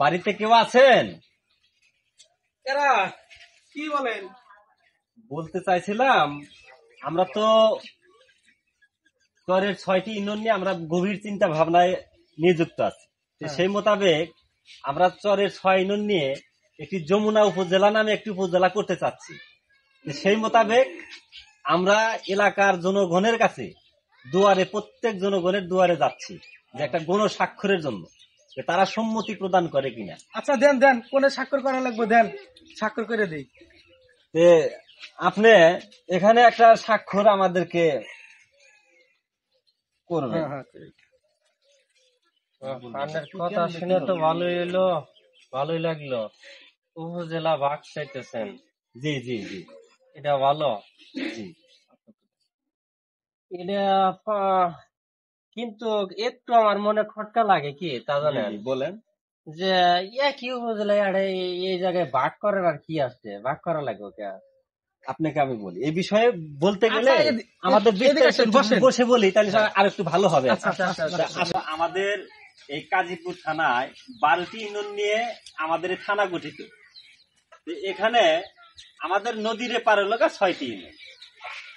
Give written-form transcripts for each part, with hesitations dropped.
বাড়িতে কেউ আছেন? এরা কি বলেন? বলতে চাইছিলাম, আমরা তো চরের 6টি ইউনিয়ন নিয়ে আমরা গভীর চিন্তা ভাবনায় নিযুক্ত আছি। সেই মোতাবেক আমরা চরের 6 ইউনিয়ন নিয়ে একটি যমুনা উপজেলা নামে একটি উপজেলা করতে চাচ্ছি। সেই মোতাবেক আমরা এলাকার জনগণের কাছে দুয়ারে, প্রত্যেক জনগণের দুয়ারে যাচ্ছি যে একটা গণস্বাক্ষরের জন্য, যে তারা সম্মতি প্রদান করে কিনা। আচ্ছা দেন দেন, কোনে স্বাক্ষর করা লাগবে, দেন স্বাক্ষর করে দেই। আপনি এখানে একটা স্বাক্ষর আমাদেরকে করবেন। আপনার কথা শুনে তো ভালোই এলো, ভালোই লাগলো। উপজেলা ভাগ চাইতেছেন? জি জি জি, এটা ভালো। জি এটা কিন্তু একটু আমার মনে খটকা লাগে, কি তা জানেন? বলেন। যে কি উপজেলা এই জায়গায় ভাগ করার আর কি আসছে, ভাগ করা লাগবে কে? আপনাকে আমি বলি এই বিষয়ে বলতে গেলে আচ্ছা, আমাদের বসে বলি, তাহলে আর একটু ভালো হবে। আচ্ছা। আমাদের এই কাজীপুর থানায় 12টি ইউনিয়ন নিয়ে আমাদের এই থানা গঠিত। এখানে আমাদের নদীর এপার হলো 6টি ইউনিয়ন।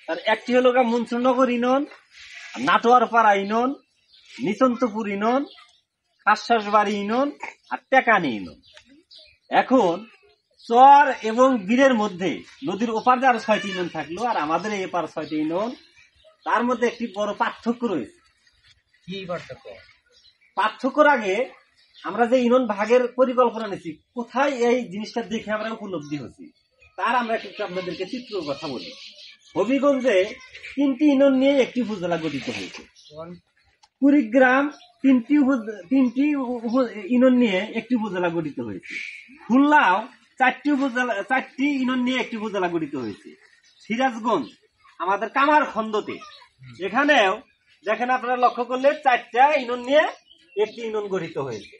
তার একটি হলো Mansurnagar union, Natuarpara union, Nischintapur union, Kashasbari union আর টেকানি ইউনিয়ন। এখন চর এবং বীরের মধ্যে নদীর ওপার যে আরো 6টি ইউনিয়ন থাকলো, আর আমাদের এই এপার 6টি ইউনিয়ন, তার মধ্যে একটি বড় পার্থক্য রয়েছে। কি পার্থক্য? পার্থক্যর আগে আমরা যে ইউনিয়ন ভাগের পরিকল্পনা নিচ্ছি, কোথায় এই জিনিসটা দেখে আমরা উপলব্ধি হচ্ছি, তার আমরা একটু আপনাদেরকে চিত্র কথা বলি। হবিগঞ্জে 3টি ইউনিয়ন নিয়ে একটি উপজেলা গঠিত হয়েছে। কুড়িগ্রাম 3টি ইউনিয়ন নিয়ে একটি উপজেলা গঠিত হয়েছে। খুলনাও 4টি ইউনিয়ন নিয়ে একটি উপজেলা গঠিত হয়েছে। সিরাজগঞ্জ আমাদের কামারখন্দতে, এখানেও দেখেন আপনারা লক্ষ্য করলে 4টা ইউনিয়ন নিয়ে একটি ইউনিয়ন গঠিত হয়েছে।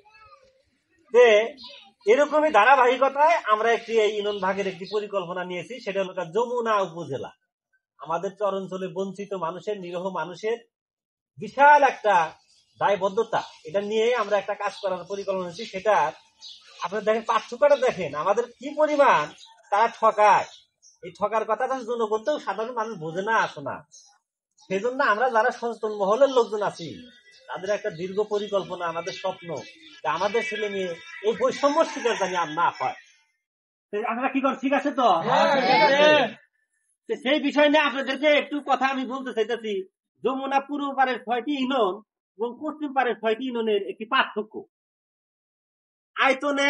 এরকমই ধারাবাহিকতায় আমরা একটি এই ইউনিয়ন ভাগের একটি পরিকল্পনা নিয়েছি, সেটা হলো যমুনা উপজেলা। আমাদের চর অঞ্চলে বঞ্চিত মানুষের, নিরীহ মানুষের বিশাল একটা দায়বদ্ধতা, এটা নিয়ে আমরা একটা কাজ করার পরিকল্পনা নিয়েছি। সেটা আপনারা দেখেন, পার্থক্যটা দেখেন আমাদের কি পরিমাণ তারা ঠকায়। এই ঠকার কথাটা জনগণ তো সাধারণ মানুষ বোঝে না, আসো না। সেই জন্য আমরা যারা সচেতন মহলের লোকজন আছি, তাদের একটা দীর্ঘ পরিকল্পনা, আমাদের স্বপ্ন যে আমাদের ছেলে মেয়ে এই বৈষম্য শিকার জানি আর না হয়। আপনারা কি করেন? ঠিক আছে তো? সেই বিষয় নিয়ে আপনাদেরকে একটু কথা আমি বলতে চাইতেছি। যমুনা পূর্ব পারের 6টি ইউনিয়ন এবং পশ্চিম পারের 6টি ইউনিয়নের একটি পার্থক্য। আয়তনে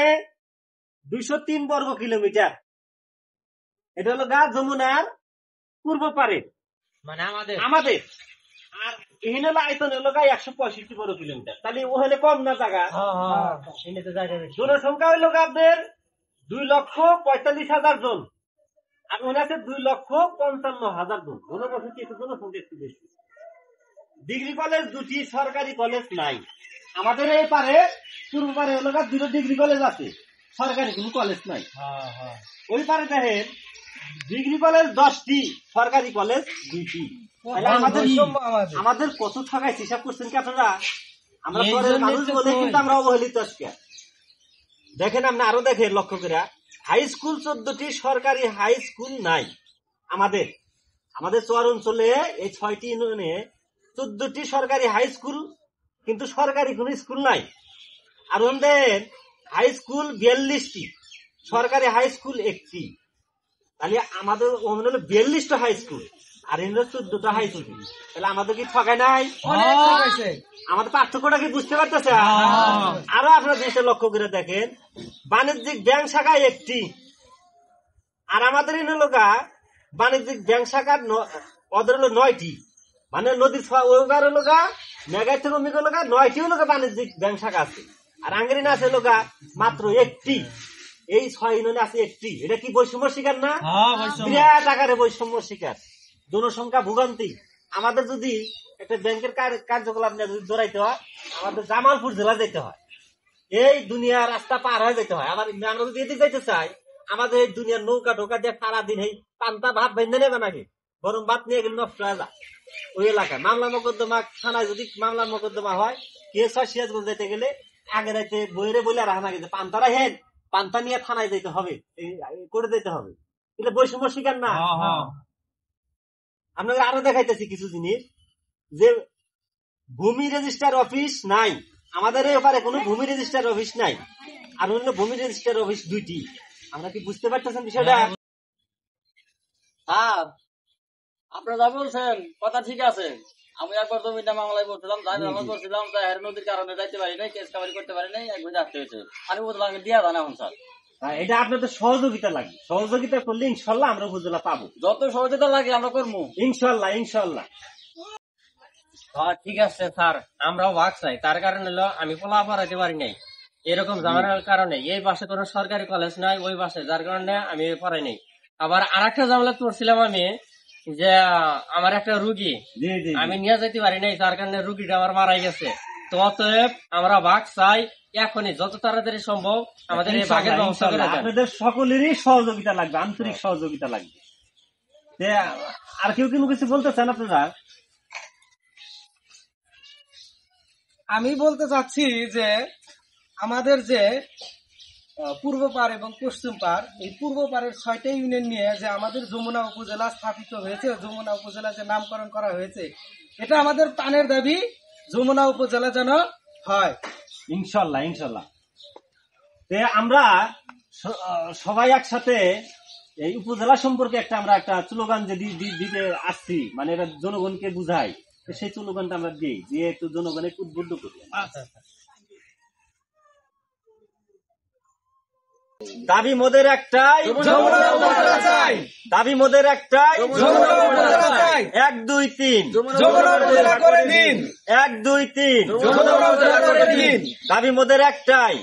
203 বর্গ কিলোমিটার। এটা হলো যমুনার পূর্ব পারে, মানে আমাদের। আর এখানে হলো আয়তন হলো 165 বর্গ কিলোমিটার। তাহলে ও হলে কম না জায়গা? জনসংখ্যা হইল আপনাদের 2,45,000 জন, আর ওখানে আছে 2,55,000 জন। জনবসতি একটু, জনসংখ্যা একটু বেশি। ডিগ্রি কলেজ 2টি, সরকারি কলেজ নাই। আমাদের এই পারে পূর্ব পারে হলো 2টো ডিগ্রি কলেজ আছে, সরকারি কোনো কলেজ নাই। ওই পারে দেখেন ডিগ্রি কলেজ 10টি, সরকারি কলেজ 2টি। আমাদের কত ঠকাইছে হিসাব করছেন কি আপনারা? আমরা পরের মানুষ বলে কিন্তু আমরা অবহেলিত আজকে। দেখেন আপনি আরো দেখেন লক্ষ্য করে, হাই স্কুল 14টি, সরকারি হাই স্কুল নাই আমাদের। আমাদের চর অঞ্চলে এই 6টি ইউনিয়নে 14টি সরকারি হাই স্কুল, কিন্তু সরকারি কোন স্কুল নাই। আর ওদের হাই স্কুল 42টি, সরকারি হাই স্কুল 1টি। তাহলে আমাদের হলো 42টা হাই স্কুল, আর এর 14টা হাই স্কুল। তাহলে আমাদের কি ঠকায় নাই? আমাদের পার্থক্যটা কি বুঝতে পারতেছে? আরো আপনারা জিনিসটা লক্ষ্য করে দেখেন, বাণিজ্যিক ব্যাংক শাখা 1টি, আর আমাদের এলাকা বাণিজ্যিক ব্যাংক শাখা ওদের হলো 9টি। মানে নদীর ওগার এলাকা, মেঘার থেকে অমিক এলাকা 9টি এলাকা বাণিজ্যিক ব্যাংক শাখা আছে, আর আঙ্গেরিনা আছে এলাকা মাত্র 1টি। এই 6 ইউনিয়নে আছে 1টি। এটা কি বৈষম্য শিকার না? বিরাট আকারে বৈষম্য শিকার, জনসংখ্যা ভোগান্তি। আমাদের যদি একটা ব্যাংকের কার্যকলাপ নিয়ে যদি জড়াইতে হয়, আমাদের জামালপুর জেলা যেতে হয়, এই দুনিয়ার রাস্তা পার হয়ে যেতে হয়। আমরা যদি এদিকে যাইতে চাই, আমাদের এই দুনিয়ার নৌকা ঢোকা দিয়ে সারাদিন এই পান্তা ভাত বেঁধে নেবে নাকি, গরম ভাত নিয়ে গেলে নষ্ট হয়ে যায়। ওই এলাকায় মামলা মোকদ্দমা থানায় যদি মামলা মোকদ্দমা হয়, কেস হয় সিরাজগঞ্জ যেতে গেলে আগে রাইতে বইরে বলে আর হানা গেছে পান্তারা হেন পান্তা নিয়ে থানায় যেতে হবে, করে যেতে হবে, এটা বৈষম্য শিকার না। আপনাকে আরো দেখাইতেছি কিছু জিনিস, যে ভূমি রেজিস্ট্রার অফিস নাই আমাদের এই ব্যাপারে, কোনো ভূমি রেজিস্ট্রার অফিস নাই, আর অন্য ভূমি রেজিস্ট্রার অফিস 2টি। আমরা কি বুঝতে পারতেছেন বিষয়টা? হ্যাঁ, আপনারা যা বলছেন কথা ঠিক আছে। আমি একবার জমিটা মামলায় বলছিলাম, করছিলাম নদীর কারণে যাইতে পারি নাই, কেস কাবারি করতে পারি নাই, একবার আসতে হয়েছে। আমি বললাম দিয়া জানা এখন স্যার, এটা আপনাদের সহযোগিতা লাগবে, সহযোগিতা করলে ইনশাল্লাহ আমরা উপজেলা পাবো। যত সহযোগিতা লাগে আমরা করবো ইনশাল্লাহ ইনশাল্লাহ। ঠিক আছে স্যার, আমরাও ভাগ চাই। তার কারণে হলো আমি পোলা পড়াইতে পারি নাই, এরকম ঝামেলার কারণে। এই পাশে কোনো সরকারি কলেজ নাই ওই পাশে, যার কারণে আমি পড়াই নাই। আবার আর একটা ঝামেলা করছিলাম আমি, যে আমার একটা রুগী আমি নিয়ে যেতে পারি নাই, তার কারণে রুগীটা আমার মারা গেছে। তো অতএব আমরা ভাগ চাই এখনই, যত তাড়াতাড়ি সম্ভব আমাদের এই ভাগের ব্যবস্থা করে দেন। আপনাদের সকলেরই সহযোগিতা লাগবে, আন্তরিক সহযোগিতা লাগবে। আর কেউ কিন্তু কিছু বলতে চান আপনারা? আমি বলতে চাচ্ছি যে আমাদের যে পূর্ব পাড় এবং পশ্চিম পাড়, এই পূর্ব পাড়ের 6টা ইউনিয়ন নিয়ে যে আমাদের যমুনা উপজেলা স্থাপিত হয়েছে, যমুনা উপজেলা যে নামকরণ করা হয়েছে, এটা আমাদের প্রাণের দাবি যমুনা উপজেলা যেন হয়। ইনশাল্লাহ ইনশাল্লাহ। আমরা সবাই একসাথে এই উপজেলা সম্পর্কে আমরা একটা স্লোগান যে দিতে আসছি, মানে এটা জনগণকে বুঝাই, সেই স্লোগানটা আমরা দিই, দিয়ে একটু জনগণের উদ্বুদ্ধ করি। দাবি মোদের একটাই, দাবি মোদের একটাই, 1 2 3 1 2 3 দাবি মোদের একটাই।